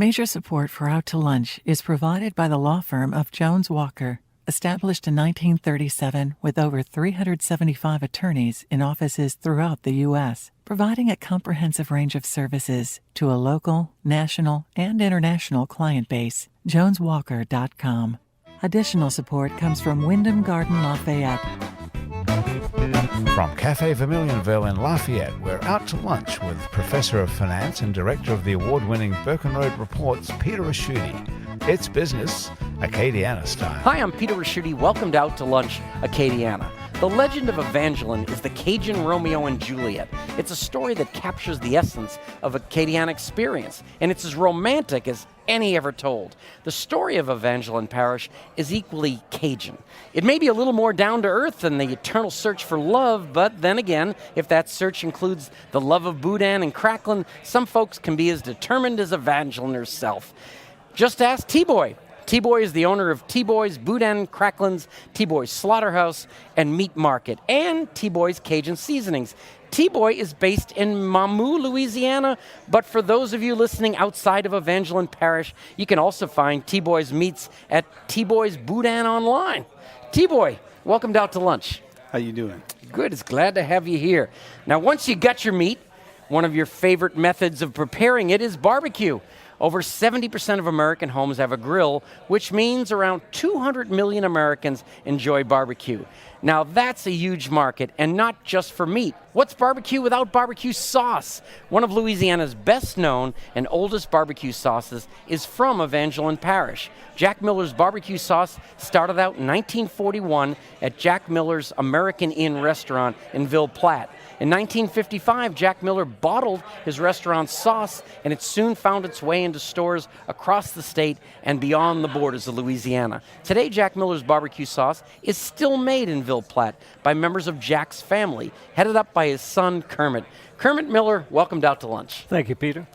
Major support for Out to Lunch is provided by the law firm of Jones Walker, established in 1937 with over 375 attorneys in offices throughout the U.S., providing a comprehensive range of services to a local, national, and international client base. JonesWalker.com. Additional support comes from Wyndham Garden Lafayette. From Cafe Vermilionville in Lafayette, we're out to lunch with Professor of Finance and Director of the award-winning Burkenroad Reports, Peter Ricciuti. It's business, Acadiana style. Hi, I'm Peter Ricciuti. Welcome to Out to Lunch, Acadiana. The legend of Evangeline is the Cajun Romeo and Juliet. It's a story that captures the essence of Acadiana experience, and it's as romantic as any ever told. The story of Evangeline Parish is equally Cajun. It may be a little more down to earth than the eternal search for love, but then again, if that search includes the love of Boudin and Cracklin, some folks can be as determined as Evangeline herself. Just ask T Boy. T Boy is the owner of T Boy's Boudin and Cracklins, T Boy's Slaughterhouse and Meat Market, and T Boy's Cajun Seasonings. T Boy is based in Mamou, Louisiana, but for those of you listening outside of Evangeline Parish, you can also find T Boy's meats at T Boy's Boudin Online. T Boy, welcome to Out to Lunch. How you doing? Good, it's glad to have you here. Now, once you got your meat, one of your favorite methods of preparing it is barbecue. Over 70% of American homes have a grill, which means around 200 million Americans enjoy barbecue. Now that's a huge market, and not just for meat. What's barbecue without barbecue sauce? One of Louisiana's best known and oldest barbecue sauces is from Evangeline Parish. Jack Miller's barbecue sauce started out in 1941 at Jack Miller's American Inn restaurant in Ville Platte. In 1955, Jack Miller bottled his restaurant's sauce, and it soon found its way into stores across the state and beyond the borders of Louisiana. Today, Jack Miller's barbecue sauce is still made in Ville Platte by members of Jack's family, headed up by his son, Kermit. Kermit Miller, welcome to Out to Lunch. Thank you, Peter.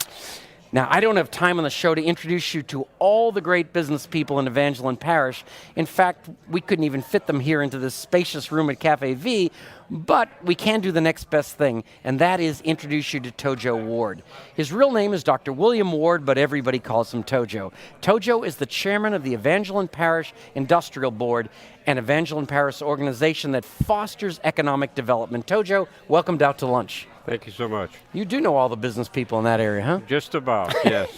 Now, I don't have time on the show to introduce you to all the great business people in Evangeline Parish. In fact, we couldn't even fit them here into this spacious room at Cafe V, but we can do the next best thing, and that is introduce you to Tojo Ward. His real name is Dr. William Ward, but everybody calls him Tojo. Tojo is the chairman of the Evangeline Parish Industrial Board, an Evangeline Parish organization that fosters economic development. Tojo, welcome to Out to Lunch. Thank you so much. You do know all the business people in that area, huh? Just about, yes.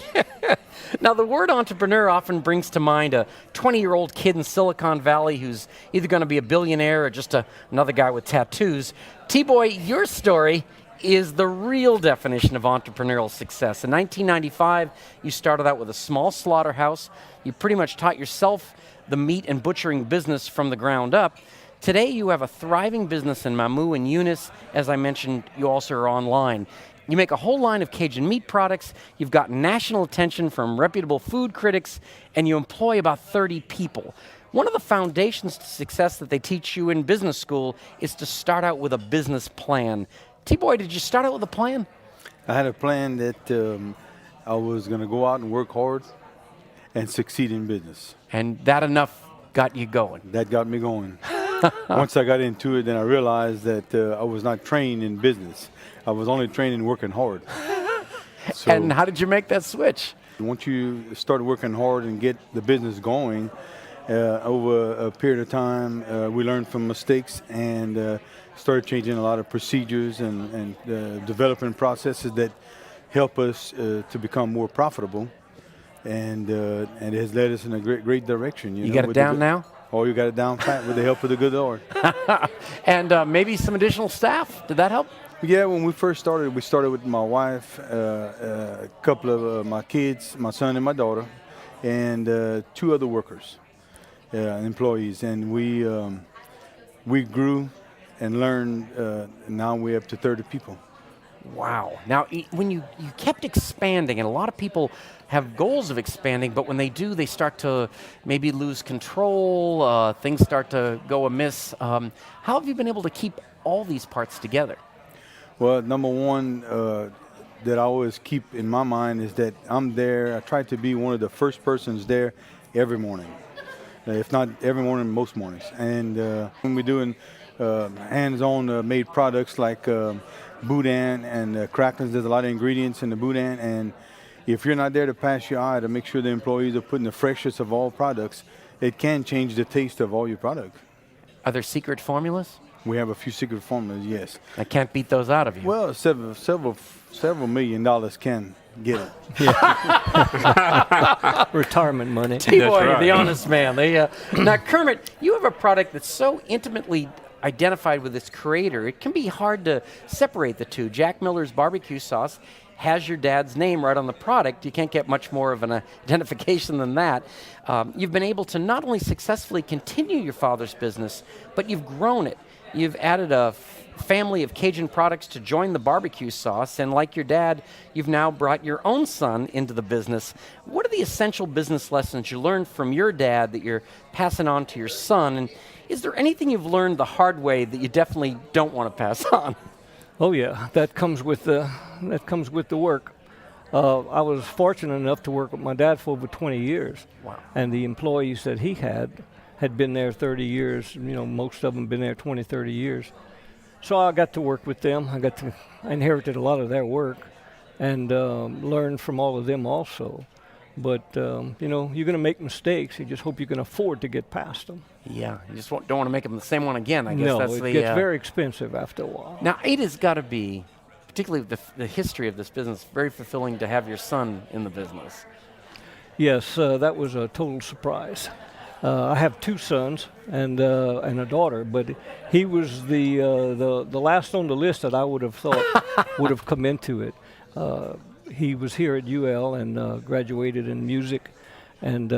Now, the word entrepreneur often brings to mind a 20-year-old kid in Silicon Valley who's either going to be a billionaire or just another guy with tattoos. T-Boy, your story is the real definition of entrepreneurial success. In 1995, you started out with a small slaughterhouse. You pretty much taught yourself the meat and butchering business from the ground up. Today, you have a thriving business in Mamou and Eunice. As I mentioned, you also are online. You make a whole line of Cajun meat products. You've got national attention from reputable food critics, and you employ about 30 people. One of the foundations to success that they teach you in business school is to start out with a business plan. T-Boy, did you start out with a plan? I had a plan that I was going to go out and work hard and succeed in business. And that enough got you going? That got me going. Once I got into it, then I realized that I was not trained in business. I was only trained in working hard. So and how did you make that switch? Once you start working hard and get the business going, over a period of time, we learned from mistakes and started changing a lot of procedures and developing processes that help us to become more profitable. And it has led us in a great direction. You got it down now? Oh, you got it down pat with the help of the good Lord. And maybe some additional staff. Did that help? Yeah, when we first started, we started with my wife, a couple of my kids, my son and my daughter, and 2 other workers, employees. And we grew and learned, and now we're up to 30 people. Wow. Now, when you kept expanding, and a lot of people have goals of expanding, but when they do, they start to maybe lose control, things start to go amiss. How have you been able to keep all these parts together? Well, number one that I always keep in my mind is that I'm there. I try to be one of the first persons there every morning, if not every morning, most mornings. And when we're doing hands-on made products like Boudin and Cracklins, there's a lot of ingredients in the Boudin, and if you're not there to pass your eye to make sure the employees are putting the freshest of all products, it can change the taste of all your product. Are there secret formulas? We have a few secret formulas, yes. I can't beat those out of you. Well, several $1 million can get it. Retirement money. T Boy, right. the honest man. Now, Kermit, you have a product that's so intimately identified with its creator, it can be hard to separate the two. Jack Miller's barbecue sauce has your dad's name right on the product. You can't get much more of an identification than that. You've been able to not only successfully continue your father's business, but you've grown it. You've added a family of Cajun products to join the barbecue sauce, and like your dad, you've now brought your own son into the business. What are the essential business lessons you learned from your dad that you're passing on to your son? And is there anything you've learned the hard way that you definitely don't want to pass on? Oh yeah, that comes with the work. I was fortunate enough to work with my dad for over 20 years. Wow. And the employees that he had been there 30 years. You know, most of them been there 20, 30 years. So I got to work with them. I inherited a lot of their work and learned from all of them also. But, you know, you're going to make mistakes. You just hope you can afford to get past them. Yeah, you just don't want to make them the same one again. I guess No, that's it the. gets very expensive after a while. Now, it has got to be, particularly with the history of this business, very fulfilling to have your son in the business. Yes, that was a total surprise. I have two sons and a daughter, but he was the last on the list that I would have thought would have come into it. He was here at UL and graduated in music, and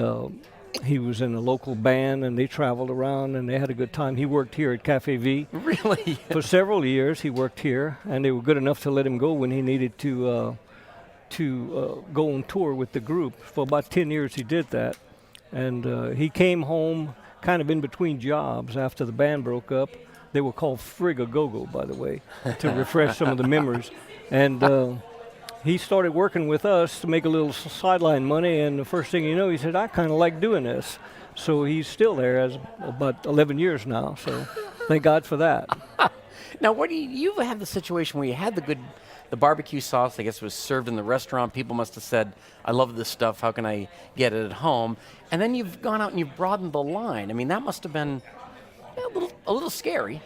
he was in a local band, and they traveled around and they had a good time. He worked here at Cafe V. Really? For several years he worked here, and they were good enough to let him go when he needed to go on tour with the group. For about 10 years he did that. And he came home kind of in between jobs after the band broke up. They were called Frig-a-Go-Go, by the way, to refresh some of the memories. And he started working with us to make a little sideline money, and the first thing you know, he said, I kind of like doing this. So he's still there as about 11 years now, so thank God for that. Now, what do you have the situation where you had the barbecue sauce, I guess, was served in the restaurant. People must have said, I love this stuff. How can I get it at home? And then you've gone out and you've broadened the line. I mean, that must have been a little scary.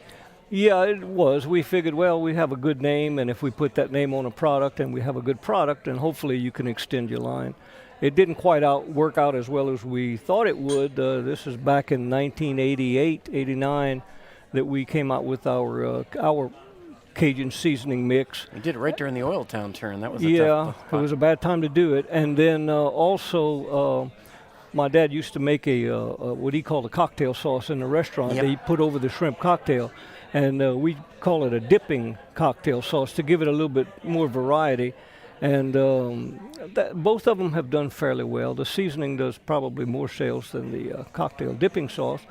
Yeah, it was. We figured, well, we have a good name, and if we put that name on a product and we have a good product, then hopefully you can extend your line. It didn't quite work out as well as we thought it would. This is back in 1988, 89, that we came out with our Cajun seasoning mix. You did it right during the oil town turn. That was tough it was a bad time to do it. And then also, my dad used to make a what he called a cocktail sauce in the restaurant that he put over the shrimp cocktail. And we call it a dipping cocktail sauce to give it a little bit more variety. And both of them have done fairly well. The seasoning does probably more sales than the cocktail dipping sauce.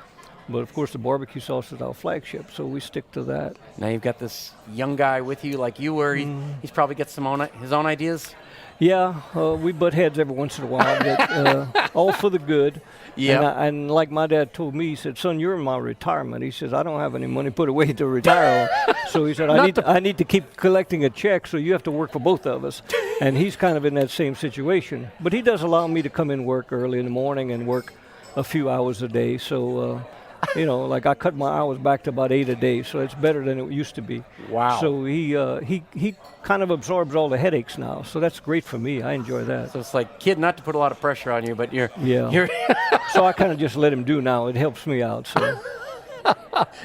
But, of course, the barbecue sauce is our flagship, so we stick to that. Now you've got this young guy with you like you were. He's probably got his own ideas. Yeah, we butt heads every once in a while, but all for the good. Yeah. And like my dad told me, he said, son, you're in my retirement. He says, I don't have any money put away to retire on. So he said, I need to keep collecting a check, so you have to work for both of us. And he's kind of in that same situation. But he does allow me to come in work early in the morning and work a few hours a day. So, you know, like I cut my hours back to about 8 a day, so it's better than it used to be. Wow. So he kind of absorbs all the headaches now, so that's great for me. I enjoy that. So it's like, kid, not to put a lot of pressure on you, but you're... So I kind of just let him do now. It helps me out. So.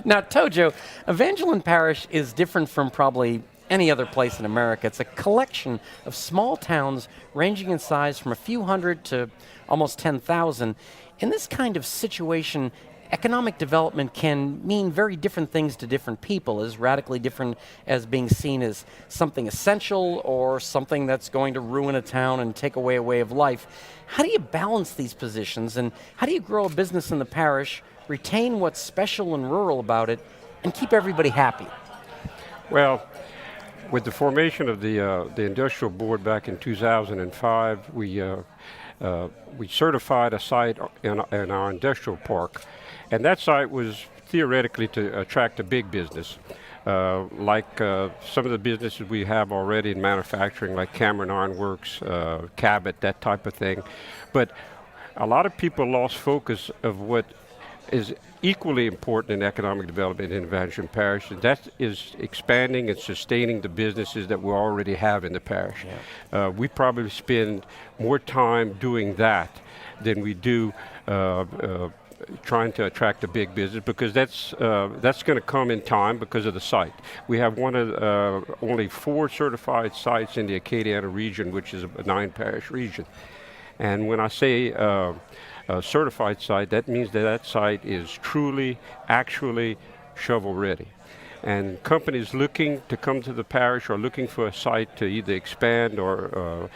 Now, Tojo, Evangeline Parish is different from probably any other place in America. It's a collection of small towns ranging in size from a few hundred to almost 10,000. In this kind of situation, economic development can mean very different things to different people, as radically different as being seen as something essential or something that's going to ruin a town and take away a way of life. How do you balance these positions, and how do you grow a business in the parish, retain what's special and rural about it, and keep everybody happy? Well, with the formation of the industrial board back in 2005, we certified a site in our industrial park. And that site was theoretically to attract a big business. like some of the businesses we have already in manufacturing, like Cameron Iron Works, Cabot, that type of thing. But a lot of people lost focus of what is equally important in economic development in Evangeline Parish, and that is expanding and sustaining the businesses that we already have in the parish. Yeah. We probably spend more time doing that than we do trying to attract a big business, because that's going to come in time because of the site. We have one of only 4 certified sites in the Acadiana region, which is a 9-parish region. And when I say a certified site, that means that site is truly, actually shovel ready. And companies looking to come to the parish or looking for a site to either expand or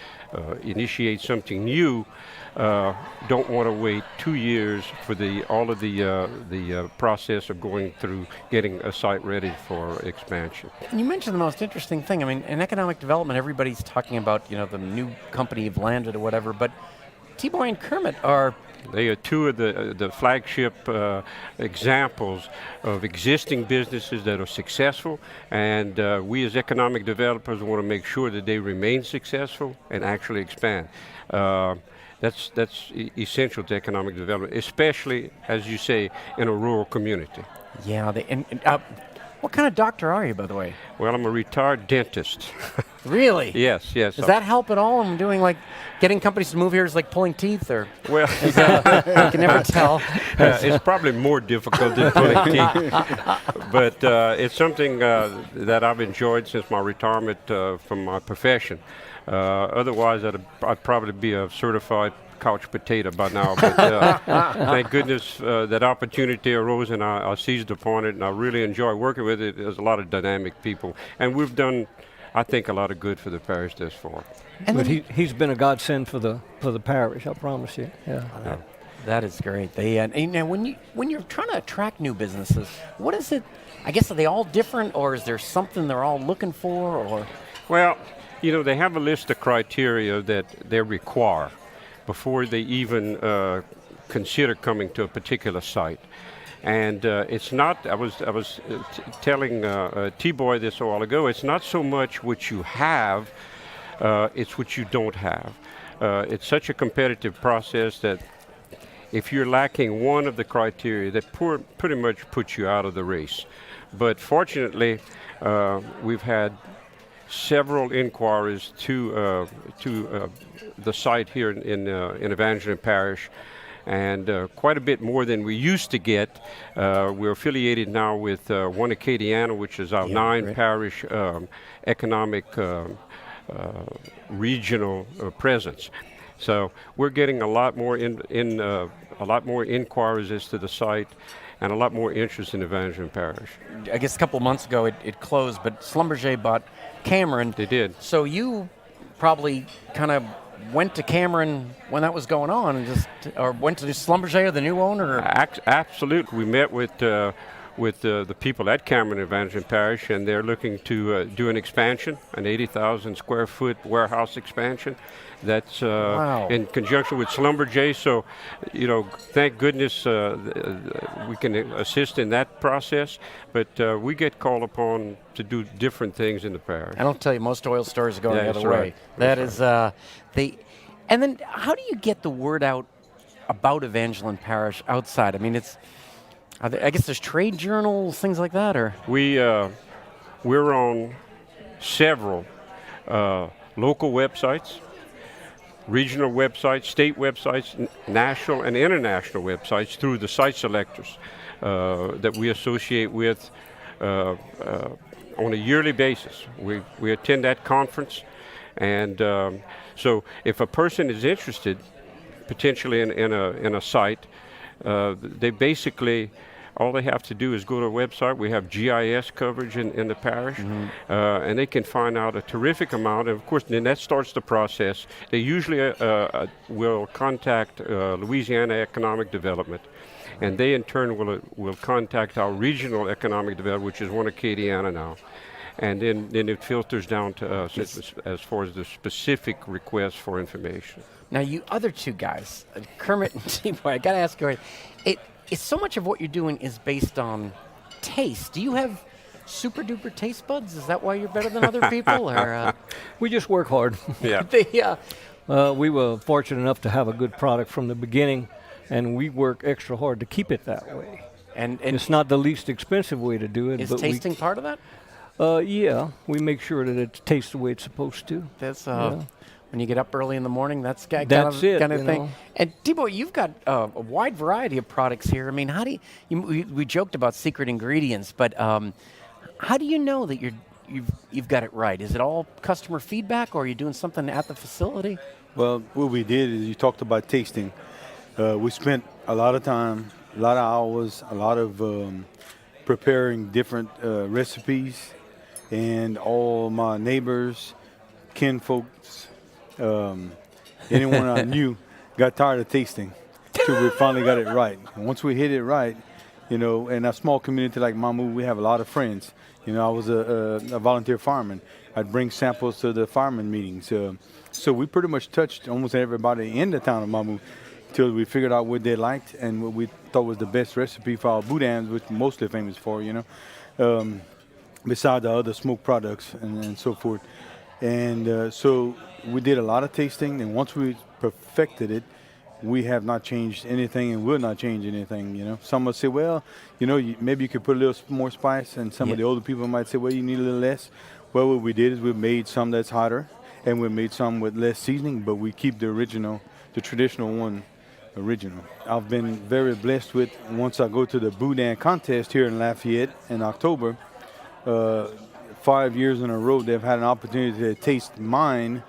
initiate something new don't want to wait 2 years for all of the process of going through getting a site ready for expansion. And you mentioned the most interesting thing. I mean, in economic development, everybody's talking about, the new company you've landed or whatever, but T Boy and Kermit are... They are 2 of the flagship examples of existing businesses that are successful, and we as economic developers want to make sure that they remain successful and actually expand. That's essential to economic development, especially, as you say, in a rural community. Yeah, what kind of doctor are you, by the way? Well, I'm a retired dentist. Really? Yes. Does that help at all? I'm doing getting companies to move here is like pulling teeth, or? Well, I can never tell. It's probably more difficult than pulling teeth, but it's something that I've enjoyed since my retirement from my profession. Otherwise, I'd probably be a certified couch potato by now, but thank goodness that opportunity arose, and I seized upon it, and I really enjoy working with it. There's a lot of dynamic people, and we've done, I think, a lot of good for the parish thus far. But he's been a godsend for the parish, I promise you. Yeah. That is great. When you're trying to attract new businesses, what is it? I guess, are they all different, or is there something they're all looking for, or? Well, they have a list of criteria that they require before they even consider coming to a particular site. And it's not, I was telling T-Boy this a while ago, it's not so much what you have, it's what you don't have. It's such a competitive process that if you're lacking one of the criteria, that pretty much puts you out of the race. But fortunately, we've had several inquiries to the site here in Evangeline Parish, and quite a bit more than we used to get. We're affiliated now with One Acadiana, which is our 9-parish economic regional presence. So we're getting a lot more a lot more inquiries as to the site, and a lot more interest in Evangeline Parish. I guess a couple of months ago it closed, but Schlumberger bought Cameron. They did. So you probably kind of went to Cameron when that was going on, and or went to Schlumberger, the new owner? Absolutely. We met with the people at Cameron Evangeline Parish, and they're looking to do an expansion, an 80,000 square foot warehouse expansion. That's in conjunction with Schlumberger. So, thank goodness we can assist in that process. But we get called upon to do different things in the parish. I don't tell you, most oil stores are going the other way. Right. That is and then how do you get the word out about Evangeline Parish outside? I mean, I guess there's trade journals, things like that, or? We're on several local websites, regional websites, state websites, national and international websites through the site selectors that we associate with on a yearly basis. We attend that conference, and so if a person is interested potentially in a site, they basically, all they have to do is go to a website. We have GIS coverage in the parish, and they can find out a terrific amount. And of course, then that starts the process. They usually will contact Louisiana Economic Development, and they in turn will contact our regional economic development, which is One Acadiana now. And then it filters down to us as far as the specific requests for information. Now, you other two guys, Kermit and T Boy, I got to ask you, it's so much of what you're doing is based on taste. Do you have super duper taste buds? Is that why you're better than other people? Or We just work hard. Yeah. We were fortunate enough to have a good product from the beginning, and we work extra hard to keep it that way. And It's not the least expensive way to do it. is but tasting part of that? Yeah, we make sure that it tastes the way it's supposed to. That's Yeah. when you get up early in the morning. That's kind That's of it, kind of you thing. know. And T-Boy, you've got a wide variety of products here. I mean, how do we joked about secret ingredients, but how do you know that you've got it right? Is it all customer feedback, or are you doing something at the facility? Well, what we did is you talked about tasting. We spent a lot of time, a lot of hours, a lot of preparing different recipes, and all my neighbors, kin folks, anyone I knew got tired of tasting till we finally got it right. And once we hit it right, you know, in a small community like Mamou, we have a lot of friends. You know, I was a volunteer fireman. I'd bring samples to the fireman meetings. So we pretty much touched almost everybody in the town of Mamou till we figured out what they liked and what we thought was the best recipe for our boudins, which we're mostly famous for, you know, besides the other smoke products and so forth. And so we did a lot of tasting, and once we perfected it, we have not changed anything and will not change anything, you know. Some will say, well, you know, maybe you could put a little more spice, and some of the older people might say, well, you need a little less. Well, what we did is we made some that's hotter, and we made some with less seasoning, but we keep the original, the traditional one, original. I've been very blessed with, once I go to the Boudin contest here in Lafayette in October, 5 years in a row they've had an opportunity to taste mine,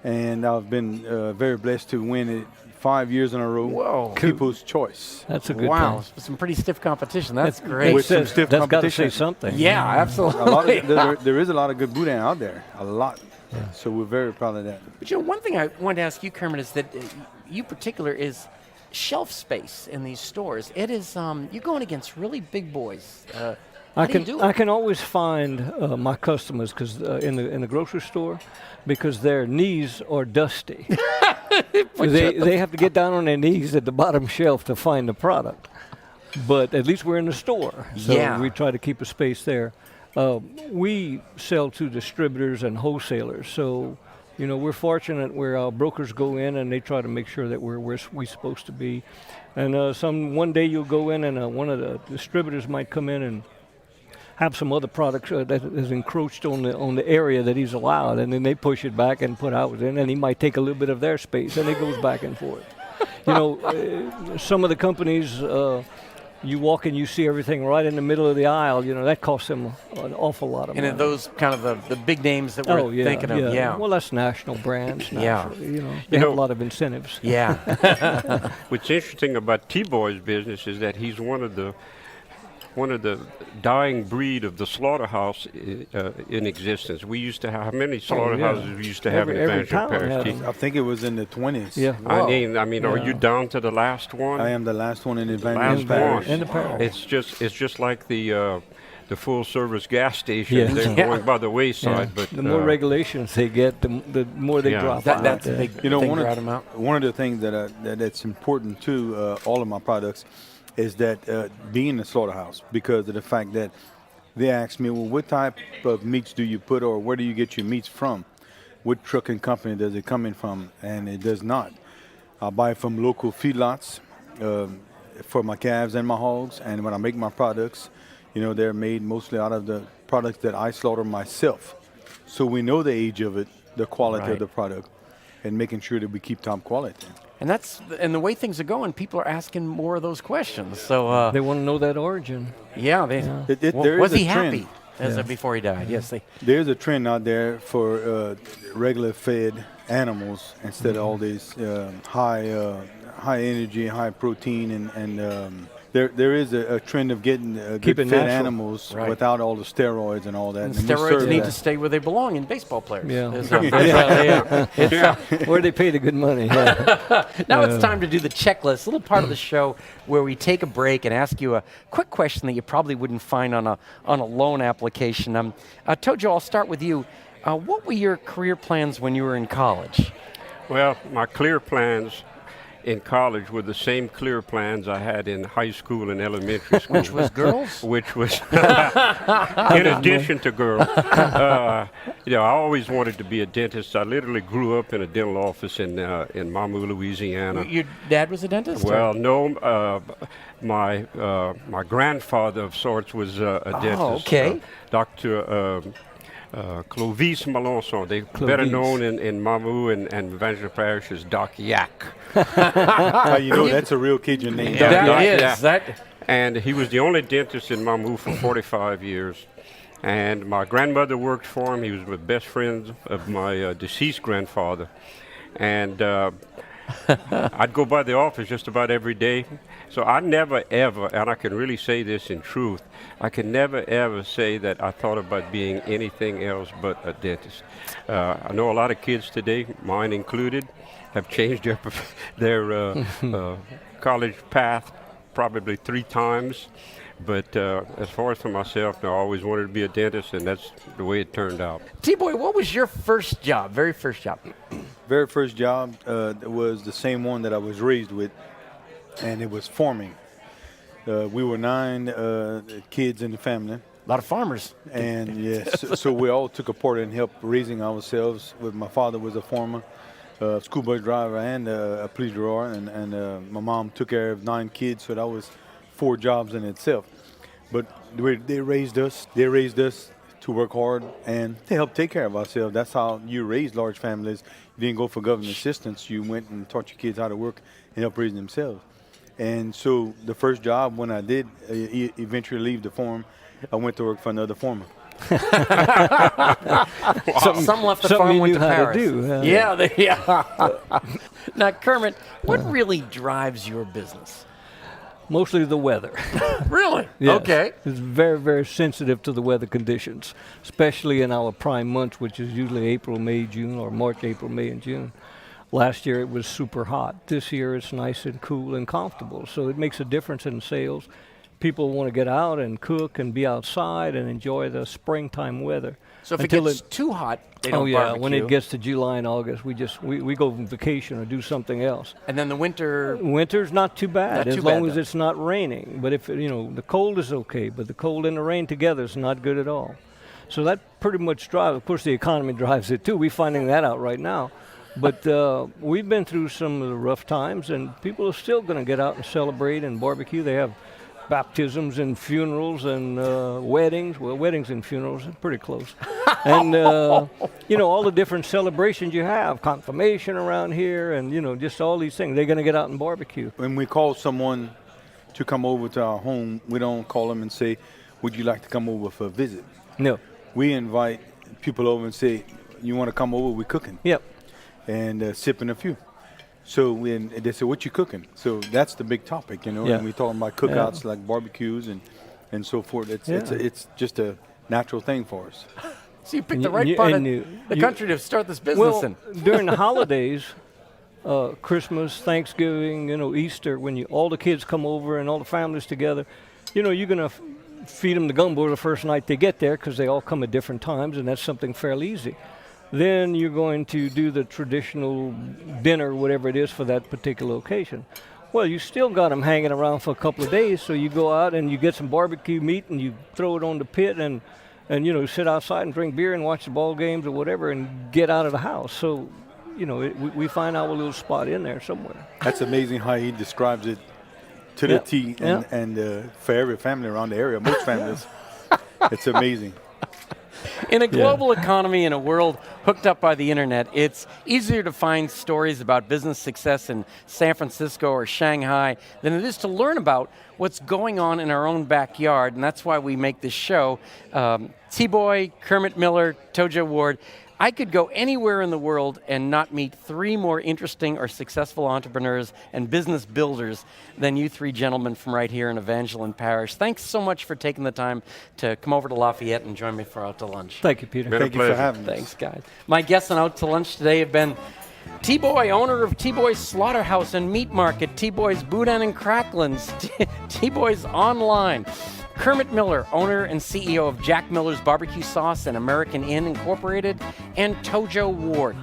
and I've been very blessed to win it 5 years in a row. Whoa. People's Choice. That's a good Wow, thing. some pretty stiff competition. That's great. With some stiff That's got to say competition. something. Yeah, absolutely. A lot of, there is a lot of good boudin out there, a lot. So we're very proud of that. But you know, one thing I wanted to ask you, Kermit, is that you particular is shelf space in these stores. It is you're going against really big boys. How do you do it? I can always find my customers because in the grocery store, because their knees are dusty. they have to get down on their knees at the bottom shelf to find the product. But at least we're in the store, so Yeah. we try to keep a space there. We sell to distributors and wholesalers, so you know we're fortunate where our brokers go in and they try to make sure that we're where we're supposed to be. And one day you'll go in and one of the distributors might come in and have some other products that is encroached on the area that he's allowed, and then they push it back and put ours in, and he might take a little bit of their space, and it goes back and forth. You know, some of the companies, you walk and you see everything right in the middle of the aisle. You know, that costs them an awful lot of money. And those kind of the big names that we're thinking of. Yeah. Well, that's national brands. Naturally, you know, they You have know- a lot of incentives. Yeah. What's interesting about T-Boy's business is that he's one of the dying breed of the slaughterhouse in existence. We used to have how many slaughterhouses we used to have in Every Evangeline town had Parish? them. I think it was in the 20s. Yeah. I mean, are you Yeah. down to the last one? I am the last one in Last Evangeline one. Parish. In the parish. It's just like the full service gas station. Yeah. They're Yeah. going by the wayside, but the more regulations they get, the more they Yeah. drop out. That's a big You know, thing one to of, route 'em out. one of the things that's important to all of my products is that being a slaughterhouse, because of the fact that they ask me, well, what type of meats do you put, or where do you get your meats from? What trucking company does it come in from? And it does not. I buy from local feedlots for my calves and my hogs, and when I make my products, you know, they're made mostly out of the products that I slaughter myself. So we know the age of it, the quality Right. of the product, and making sure that we keep top quality. And the way things are going, people are asking more of those questions. So They want to know that origin. yeah, they. There Was is he a trend. happy before he died? Yes, they. There's a trend out there for regular fed animals instead of all these high energy, high protein, and there is a trend of getting Keep good it fed natural. animals Right. without all the steroids and all that. And And we steroids serve need that. to stay where they belong in baseball players. Yeah. It's, Where they pay the good money. Yeah. now it's time to do the checklist, a little part of the show where we take a break and ask you a quick question that you probably wouldn't find on a loan application. Tojo, I'll start with you. What were your career plans when you were in college? well, my clear plans in college were the same clear plans I had in high school and elementary school. Which was girls? Which was, in addition to girls. I always wanted to be a dentist. I literally grew up in a dental office in Mamou, Louisiana. Your dad was a dentist? Well, no, my grandfather of sorts was a dentist. Okay. Dr. Clovis Melançon, better known in Mamou and Evangeline Parish as Doc Yak. That's a real Cajun name. That is. Yeah. That. And he was the only dentist in Mamou for 45 years. And my grandmother worked for him. He was the best friend of my deceased grandfather. And I'd go by the office just about every day. So I never ever, and I can really say this in truth, I can never ever say that I thought about being anything else but a dentist. I know a lot of kids today, mine included, have changed their college path probably 3 times. But as far as for myself, I always wanted to be a dentist, and that's the way it turned out. T-Boy, what was your first job, very first job? Very first job was the same one that I was raised with, and it was farming. We were 9 kids in the family. A lot of farmers. And yes, so we all took a part in help raising ourselves. My father was a farmer, school bus driver, and a police drawer, and my mom took care of 9 kids, so that was 4 jobs in itself. But they raised us to work hard and to help take care of ourselves. That's how you raise large families. You didn't go for government assistance. You went and taught your kids how to work and help raise themselves. And so the first job, when I did eventually leave the farm, I went to work for another farmer. Some left the farm, went to Paris. Do, Yeah. Now, Kermit, what really drives your business? Mostly the weather. Really? Yes. Okay. It's very, very sensitive to the weather conditions, especially in our prime months, which is usually April, May, June, or March, April, May, and June. Last year it was super hot. This year it's nice and cool and comfortable, so it makes a difference in sales. People want to get out and cook and be outside and enjoy the springtime weather. So if it gets too hot, they don't barbecue. When it gets to July and August, we go on vacation or do something else. And then the winter's not too bad, as long as it's not raining. But if the cold is okay, but the cold and the rain together is not good at all. So that pretty much drives. Of course, the economy drives it too. We're finding that out right now. But we've been through some of the rough times, and people are still going to get out and celebrate and barbecue. They have baptisms and funerals and weddings. Well, weddings and funerals are pretty close. And, all the different celebrations you have, confirmation around here, and, just all these things. They're going to get out and barbecue. When we call someone to come over to our home, we don't call them and say, would you like to come over for a visit? No. We invite people over and say, you want to come over? We're cooking. Yep. And sipping a few. So when they say, what you cooking? So that's the big topic, and we're talking about cookouts like barbecues and so forth. It's just a natural thing for us. So you picked the right part of the country to start this business in. During the holidays, Christmas, Thanksgiving, Easter, when all the kids come over and all the families together, you're going to feed them the gumbo the first night they get there because they all come at different times, and that's something fairly easy. Then you're going to do the traditional dinner, whatever it is for that particular occasion. Well, you still got them hanging around for a couple of days, so you go out and you get some barbecue meat and you throw it on the pit and sit outside and drink beer and watch the ball games or whatever and get out of the house. So, we find our little spot in there somewhere. That's amazing how he describes it to the T and for every family around the area, most families. It's amazing. In a global economy, in a world hooked up by the internet, it's easier to find stories about business success in San Francisco or Shanghai than it is to learn about what's going on in our own backyard, and that's why we make this show. T-Boy, Kermit Miller, Tojo Ward. I could go anywhere in the world and not meet 3 more interesting or successful entrepreneurs and business builders than you 3 gentlemen from right here in Evangeline Parish. Thanks so much for taking the time to come over to Lafayette and join me for Out to Lunch. Thank you, Peter. Thank you for having us. Thanks, guys. My guests on Out to Lunch today have been T-Boy, owner of T-Boy's Slaughterhouse and Meat Market, T-Boy's Boudin and Cracklins, T-Boy's Online, Kermit Miller, owner and CEO of Jack Miller's Barbecue Sauce and American Inn Incorporated, and Tojo Ward,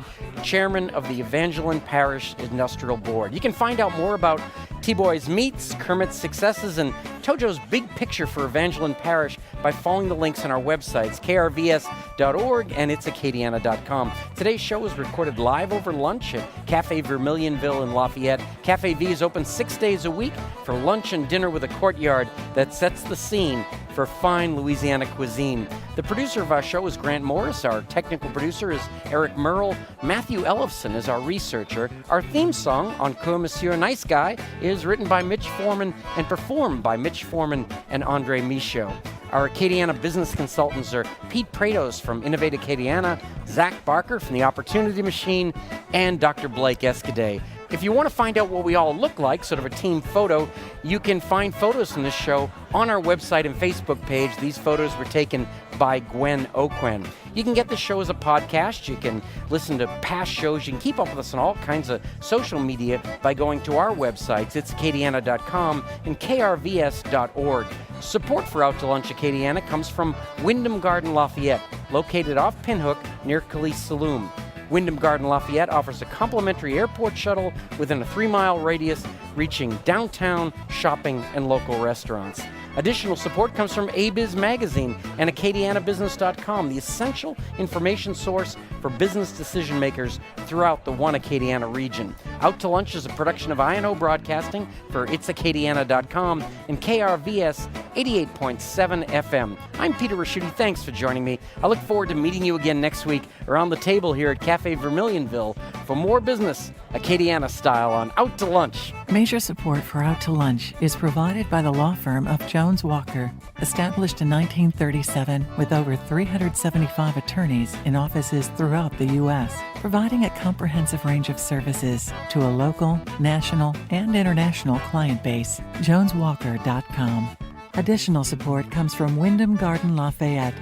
chairman of the Evangeline Parish Industrial Board. You can find out more about T Boy's meats, Kermit's successes, and Tojo's big picture for Evangeline Parish by following the links on our websites, krvs.org and itsacadiana.com. Today's show was recorded live over lunch at Cafe Vermilionville in Lafayette. Cafe V is open 6 days a week for lunch and dinner with a courtyard that sets the scene for fine Louisiana cuisine. The producer of our show is Grant Morris. Our technical producer is Eric Merle. Matthew Ellefson is our researcher. Our theme song, Encore Monsieur Nice Guy, is written by Mitch Foreman and performed by Mitch Foreman and Andre Michaud. Our Acadiana business consultants are Pete Prados from Innovate Acadiana, Zach Barker from The Opportunity Machine, and Dr. Blake Escaday. If you want to find out what we all look like, sort of a team photo, you can find photos from this show on our website and Facebook page. These photos were taken by Gwen Aucoin. You can get the show as a podcast. You can listen to past shows. You can keep up with us on all kinds of social media by going to our websites. It's Acadiana.com and krvs.org. Support for Out to Lunch Acadiana comes from Wyndham Garden Lafayette, located off Pinhook near Calise Saloon. Wyndham Garden Lafayette offers a complimentary airport shuttle within a 3-mile radius, reaching downtown, shopping, and local restaurants. Additional support comes from ABiz Magazine and AcadianaBusiness.com, the essential information source for business decision makers throughout the One Acadiana region. Out to Lunch is a production of I&O Broadcasting for itsacadiana.com and KRVS 88.7 FM. I'm Peter Ricciuti. Thanks for joining me. I look forward to meeting you again next week around the table here at Cafe Vermilionville for more business, Acadiana style, on Out to Lunch. Major support for Out to Lunch is provided by the law firm of Jones Walker, established in 1937 with over 375 attorneys in offices throughout the U.S., providing a comprehensive range of services to a local, national, and international client base. JonesWalker.com. Additional support comes from Wyndham Garden Lafayette,